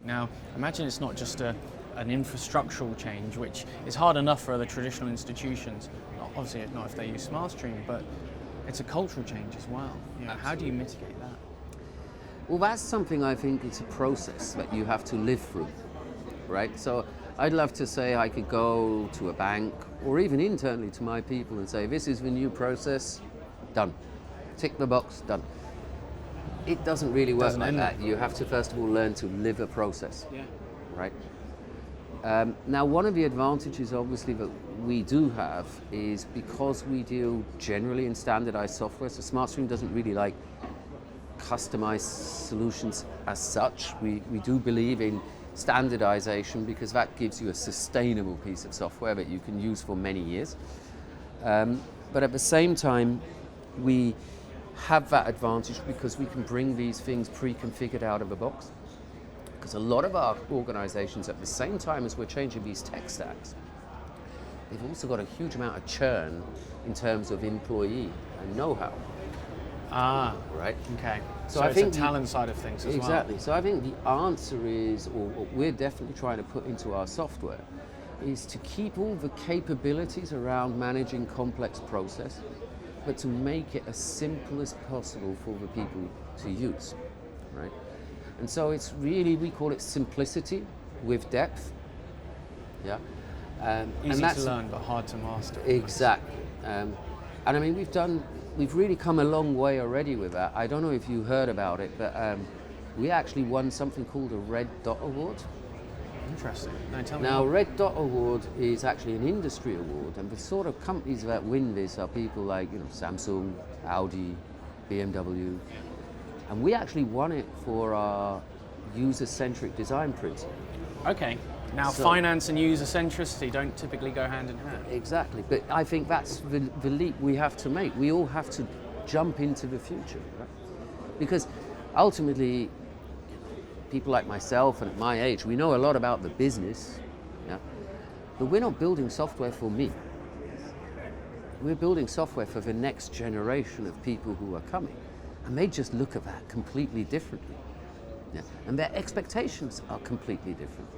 Now, imagine it's not just an infrastructural change, which is hard enough for the traditional institutions, obviously not if they use SmartStream, but it's a cultural change as well. How do you mitigate that? Well, that's something I think it's a process that you have to live through, right? So I'd love to say I could go to a bank or even internally to my people and say, this is the new process, done. Tick the box, done. It doesn't really work like that. You have to first of all learn to live a process, right? Now, one of the advantages obviously that we do have is because we deal generally in standardized software, so SmartStream doesn't really like customized solutions as such. We do believe in standardization because that gives you a sustainable piece of software that you can use for many years. But at the same time, we have that advantage because we can bring these things pre-configured out of the box. Because a lot of our organizations, at the same time as we're changing these tech stacks, they've also got a huge amount of churn in terms of employee and know-how. Right. Okay. So I it's think the talent side of things as well. Exactly. So I think the answer is, or what we're definitely trying to put into our software, is to keep all the capabilities around managing complex process, but to make it as simple as possible for the people to use, right? And so it's really, we call it simplicity with depth, Easy and that's to learn, but hard to master. Exactly. And I mean, we've really come a long way already with that. I don't know if you heard about it, but we actually won something called a Red Dot Award. Interesting. No, tell me Now, more. Red Dot Award is actually an industry award, and the sort of companies that win this are people like, Samsung, Audi, BMW, and we actually won it for our user-centric design principle. Okay. Now, finance and user centricity don't typically go hand in hand. Exactly, but I think that's the leap we have to make. We all have to jump into the future, right? Because ultimately, people like myself and at my age, we know a lot about the business, but we're not building software for me. We're building software for the next generation of people who are coming, and they just look at that completely differently, and their expectations are completely different.